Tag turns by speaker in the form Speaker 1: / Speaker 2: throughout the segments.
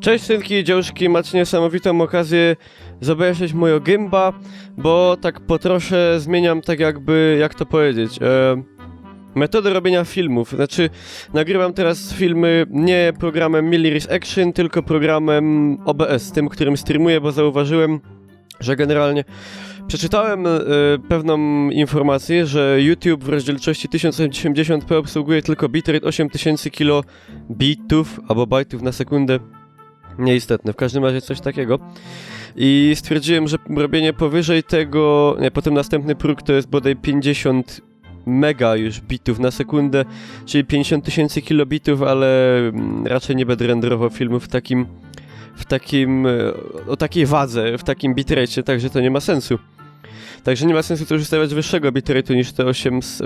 Speaker 1: Cześć synki, dziążki, macie niesamowitą okazję zobaczyć mojego gimba, bo tak po trosze zmieniam tak jakby, jak to powiedzieć, metodę robienia filmów. Znaczy, nagrywam teraz filmy nie programem Miliris Action, tylko programem OBS, tym, którym streamuję, bo zauważyłem, że generalnie przeczytałem pewną informację, że YouTube w rozdzielczości 1080p obsługuje tylko bitrate 8000 kilobitów albo bajtów na sekundę. Nieistotne, w każdym razie coś takiego. I stwierdziłem, że robienie powyżej tego, nie, potem następny próg to jest bodaj 50 mega już bitów na sekundę, czyli 50 000 kilobitów, ale raczej nie będę renderował filmów o takiej wadze, w takim bitracie, także to nie ma sensu. Także nie ma sensu też ustawiać wyższego bitrate'u niż te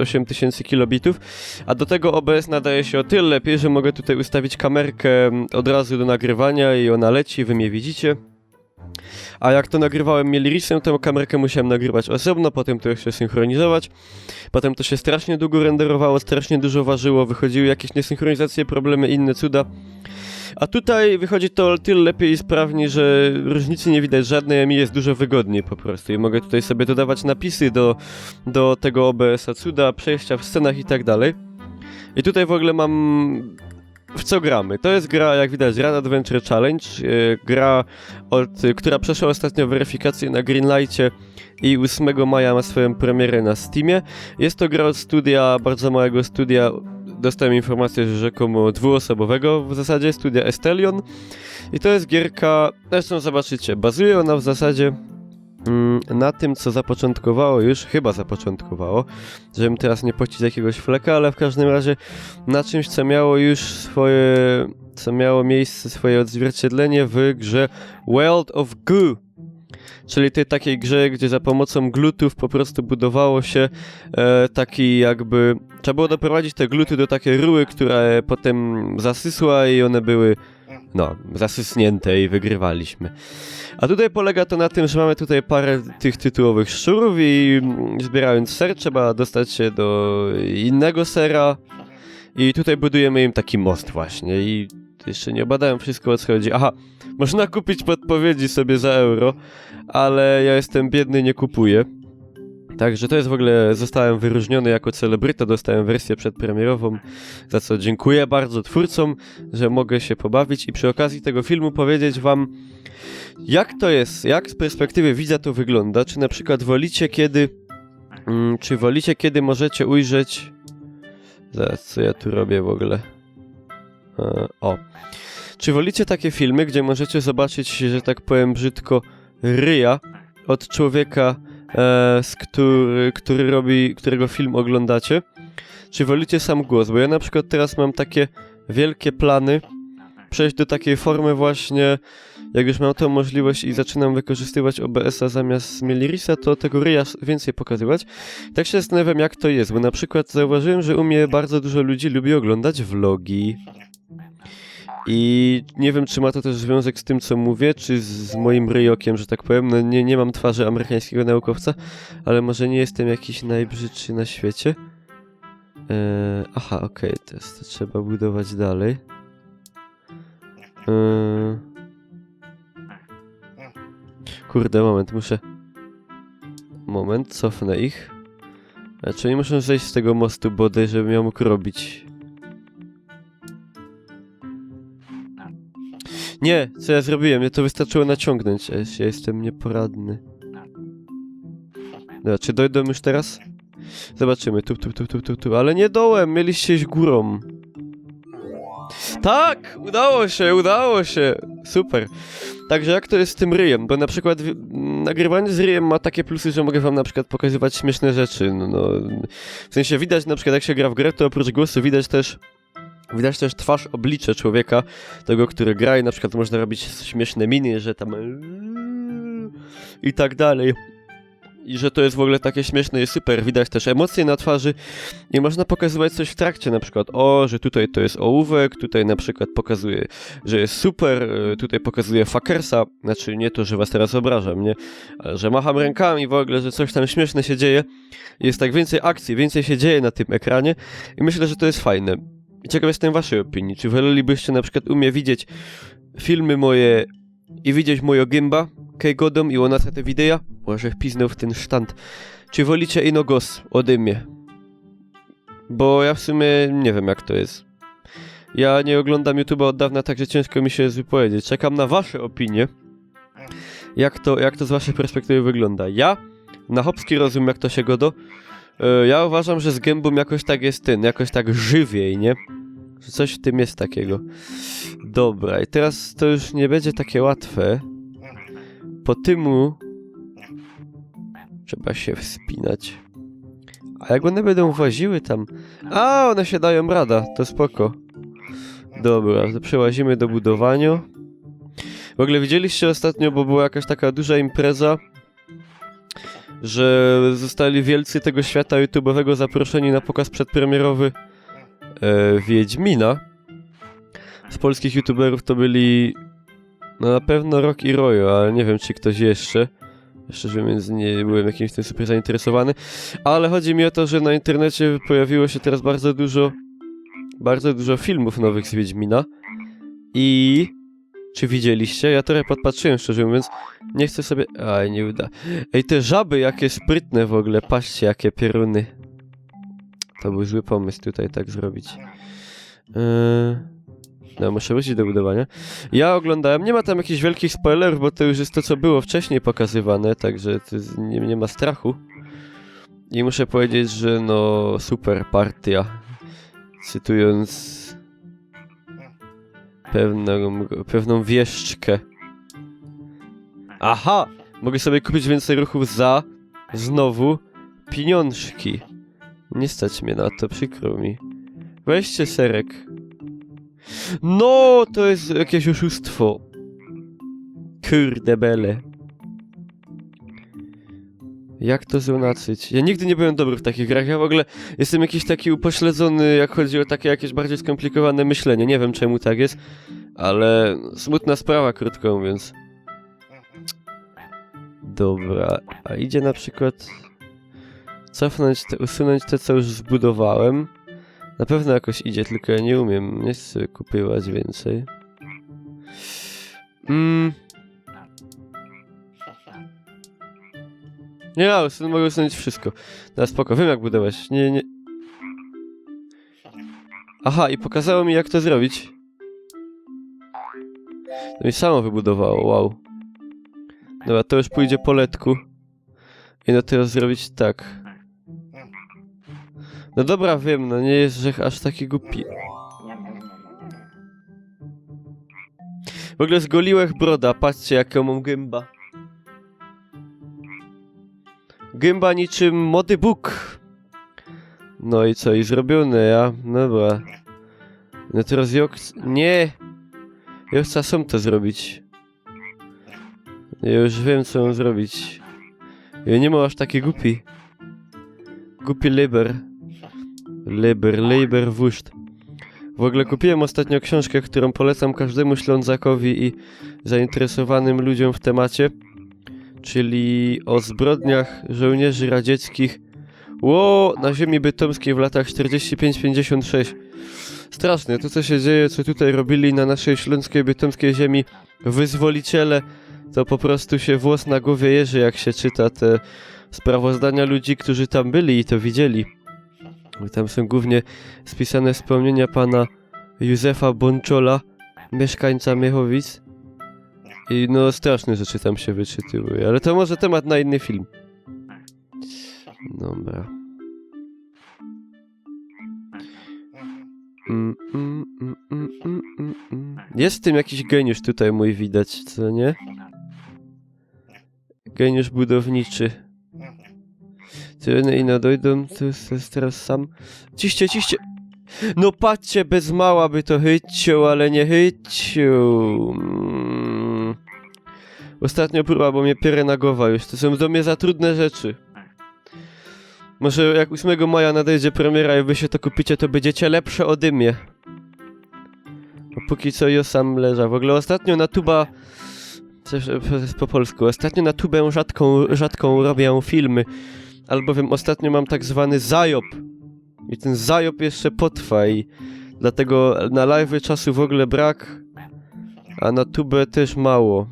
Speaker 1: 8000 kilobitów, a do tego OBS nadaje się o tyle lepiej, że mogę tutaj ustawić kamerkę od razu do nagrywania i ona leci, wy mnie widzicie. A jak to nagrywałem Milirisem, to kamerkę musiałem nagrywać osobno, potem to jeszcze synchronizować. Potem to się strasznie długo renderowało, strasznie dużo ważyło, wychodziły jakieś niesynchronizacje, problemy, inne cuda. A tutaj wychodzi to o tyle lepiej i sprawniej, że różnicy nie widać żadnej, a mi jest dużo wygodniej po prostu. I mogę tutaj sobie dodawać napisy do tego OBS-a, cuda, przejścia w scenach i tak dalej. I tutaj w ogóle mam... W co gramy? To jest gra, jak widać, Run Adventure Challenge, gra, która przeszła ostatnio weryfikację na Greenlightie i 8 maja ma swoją premierę na Steamie. Jest to gra od studia, bardzo małego studia, dostałem informację, że rzekomo dwuosobowego w zasadzie, studia Estelion. I to jest gierka, zresztą zobaczycie, bazuje ona w zasadzie na tym, co chyba zapoczątkowało, żebym teraz nie pocić jakiegoś fleka, ale w każdym razie na czymś, co miało miejsce, swoje odzwierciedlenie w grze World of Goo. Czyli tej takiej grze, gdzie za pomocą glutów po prostu budowało się taki jakby... Trzeba było doprowadzić te gluty do takiej rury, która potem zasysła i one były, zasysnięte i wygrywaliśmy. A tutaj polega to na tym, że mamy tutaj parę tych tytułowych szczurów i zbierając ser trzeba dostać się do innego sera i tutaj budujemy im taki most właśnie i jeszcze nie obadałem wszystko, o co chodzi. Aha, można kupić podpowiedzi sobie za euro, ale ja jestem biedny, nie kupuję. Także to jest w ogóle, zostałem wyróżniony jako celebryta, dostałem wersję przedpremierową, za co dziękuję bardzo twórcom, że mogę się pobawić i przy okazji tego filmu powiedzieć wam, jak to jest, jak z perspektywy widza to wygląda, czy na przykład wolicie kiedy możecie ujrzeć... Zaraz, co ja tu robię w ogóle? Czy wolicie takie filmy, gdzie możecie zobaczyć, że tak powiem brzydko, ryja od człowieka, którego film oglądacie? Czy wolicie sam głos? Bo ja na przykład teraz mam takie wielkie plany przejść do takiej formy właśnie, jak już mam tą możliwość i zaczynam wykorzystywać OBS-a zamiast Milirisa, to tego ryja więcej pokazywać. Tak się zastanawiam, jak to jest, bo na przykład zauważyłem, że u mnie bardzo dużo ludzi lubi oglądać vlogi. I nie wiem, czy ma to też związek z tym, co mówię, czy z moim ryjokiem, że tak powiem. No nie mam twarzy amerykańskiego naukowca, ale może nie jestem jakiś najbrzydszy na świecie. Aha, okej, to trzeba budować dalej. Kurde, moment, cofnę ich. Czy nie muszę zejść z tego mostu bodaj, żebym ja mógł robić? Nie, co ja zrobiłem? Mnie to wystarczyło naciągnąć, ja jestem nieporadny. Dobra, czy dojdą już teraz? Zobaczymy, tu, ale nie dołem, mieliście iść górą. Tak! Udało się! Super. Także jak to jest z tym ryjem? Bo na przykład nagrywanie z ryjem ma takie plusy, że mogę wam na przykład pokazywać śmieszne rzeczy. W sensie widać na przykład jak się gra w grę, to oprócz głosu widać też twarz, oblicze człowieka, tego, który gra i na przykład można robić śmieszne miny, że tam i tak dalej. I że to jest w ogóle takie śmieszne i super. Widać też emocje na twarzy i można pokazywać coś w trakcie, na przykład że tutaj to jest ołówek, tutaj na przykład pokazuje, że jest super, tutaj pokazuje fuckersa, znaczy nie to, że was teraz obrażam, nie? Ale że macham rękami w ogóle, że coś tam śmieszne się dzieje. Jest tak więcej akcji, więcej się dzieje na tym ekranie i myślę, że to jest fajne. I ciekaw jestem waszej opinii. Czy wolelibyście na przykład u mnie widzieć filmy moje i widzieć moją gęba, kaj godom i ona te wideo, może wpiznął w ten sztant. Czy wolicie ino głos ode mnie? Bo ja w sumie nie wiem jak to jest. Ja nie oglądam YouTube'a od dawna, także ciężko mi się wypowiedzieć. Czekam na wasze opinie. Jak to z waszej perspektywy wygląda? Ja na chłopski rozum jak to się godo. Ja uważam, że z gębą jakoś tak jest jakoś tak żywiej, nie? Że coś w tym jest takiego. Dobra, i teraz to już nie będzie takie łatwe. Po tymu trzeba się wspinać. A jak one będą właziły tam? A, one się dają rada, to spoko. Dobra, to przełazimy do budowania. W ogóle widzieliście ostatnio, bo była jakaś taka duża impreza, że zostali wielcy tego świata YouTube'owego zaproszeni na pokaz przedpremierowy Wiedźmina. Z polskich YouTuberów to byli no na pewno Rock i Royo, ale nie wiem czy ktoś jeszcze. Szczerze mówiąc nie byłem jakimś tym super zainteresowany. Ale chodzi mi o to, że na internecie pojawiło się teraz bardzo dużo filmów nowych z Wiedźmina. I... Czy widzieliście? Ja trochę podpatrzyłem, szczerze mówiąc. Nie chcę sobie... Aj, nie uda. Ej, te żaby jakie sprytne w ogóle. Patrzcie, jakie pieruny. To był zły pomysł tutaj tak zrobić. No, muszę wrócić do budowania. Ja oglądałem, nie ma tam jakichś wielkich spoilerów, bo to już jest to, co było wcześniej pokazywane, także to nie ma strachu. I muszę powiedzieć, że no, super partia. Cytując pewną wieszczkę. Aha! Mogę sobie kupić więcej ruchów za, znowu, pieniążki. Nie stać mnie na to, przykro mi. Weźcie serek. No, to jest jakieś oszustwo. Kurde bele. Jak to zobaczyć? Ja nigdy nie byłem dobry w takich grach. Ja w ogóle jestem jakiś taki upośledzony, jak chodzi o takie jakieś bardziej skomplikowane myślenie. Nie wiem czemu tak jest, ale smutna sprawa, krótko mówiąc. Dobra, a idzie na przykład usunąć te, co już zbudowałem. Na pewno jakoś idzie, tylko ja nie umiem. Nie chcę kupywać więcej. Nie, mogę usunąć wszystko. No spoko, wiem jak budować. Nie. Aha, i pokazało mi jak to zrobić. No i samo wybudowało, wow. Dobra, to już pójdzie po letku. I no teraz zrobić tak. No dobra, wiem, no nie jest, że aż taki głupi. W ogóle zgoliłeś broda, patrzcie jaką mam gęba. Gęba niczym młody Bóg. No i co, i zrobione, ja? No dobra. No teraz nie! Ja chcę sam to zrobić. Ja już wiem co mam zrobić. Ja nie mam aż taki głupi. Głupi liber. Liber wóżd. W ogóle kupiłem ostatnio książkę, którą polecam każdemu Ślązakowi i zainteresowanym ludziom w temacie. Czyli o zbrodniach żołnierzy radzieckich na ziemi bytomskiej w latach 45-56. Straszne, to co się dzieje, co tutaj robili na naszej śląskiej bytomskiej ziemi wyzwoliciele, to po prostu się włos na głowie jeży, jak się czyta te sprawozdania ludzi, którzy tam byli i to widzieli. Tam są głównie spisane wspomnienia pana Józefa Bonczola, mieszkańca Miechowic. I no straszne rzeczy tam się wyczytuje, ale to może temat na inny film. Dobra. Jest w tym jakiś geniusz tutaj mój widać, co nie? Geniusz budowniczy. Ty no dojdą, to jest teraz sam. Ciście! No patrzcie, bez mała by to chycił, ale nie chycił. Ostatnio próba, bo mnie pierę na głowa już. To są do mnie za trudne rzeczy. Może jak 8 maja nadejdzie premiera i wy się to kupicie, to będziecie lepsze ode mnie. Bo póki co ja sam leża. W ogóle ostatnio na tuba... Coś po polsku. Ostatnio na tubę rzadką robię filmy. Albowiem ostatnio mam tak zwany zajop. I ten zajop jeszcze potrwa i... Dlatego na live'y czasu w ogóle brak. A na tubę też mało.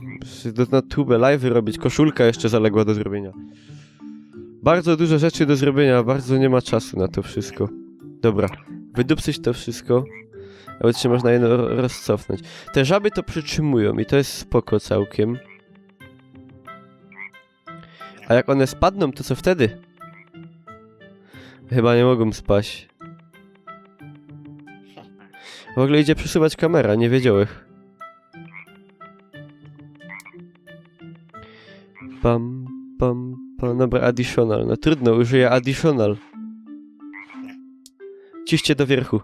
Speaker 1: Na tubę live'y robić, koszulka jeszcze zaległa do zrobienia. Bardzo dużo rzeczy do zrobienia, bardzo nie ma czasu na to wszystko. Dobra, wydupcyć to wszystko. Nawet się można jedno rozcofnąć. Te żaby to przytrzymują i to jest spoko całkiem. A jak one spadną, to co wtedy? Chyba nie mogą spaść. W ogóle idzie przesuwać kamera, nie wiedziałem. Pam, pam, pam. Dobra, additional. No trudno, użyję additional. Ciście do wierchu.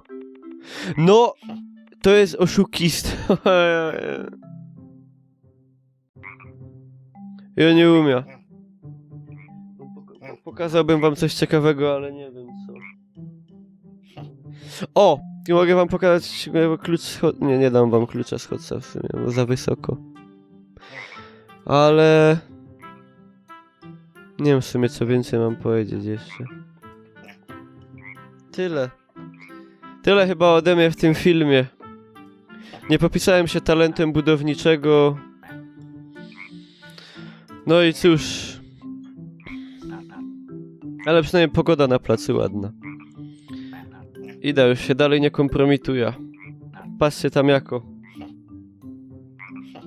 Speaker 1: No! To jest oszukist. Ja nie umiem. Pokazałbym wam coś ciekawego, ale nie wiem co. O! I mogę wam pokazać klucz schod... Nie dam wam klucza schodca w sumie, bo za wysoko. Ale... Nie wiem w sumie co więcej mam powiedzieć jeszcze. Tyle. Tyle chyba ode mnie w tym filmie. Nie popisałem się talentem budowniczego. No i cóż. Ale przynajmniej pogoda na placu ładna. Idę, już się dalej nie kompromituję. Patrzcie tam jako.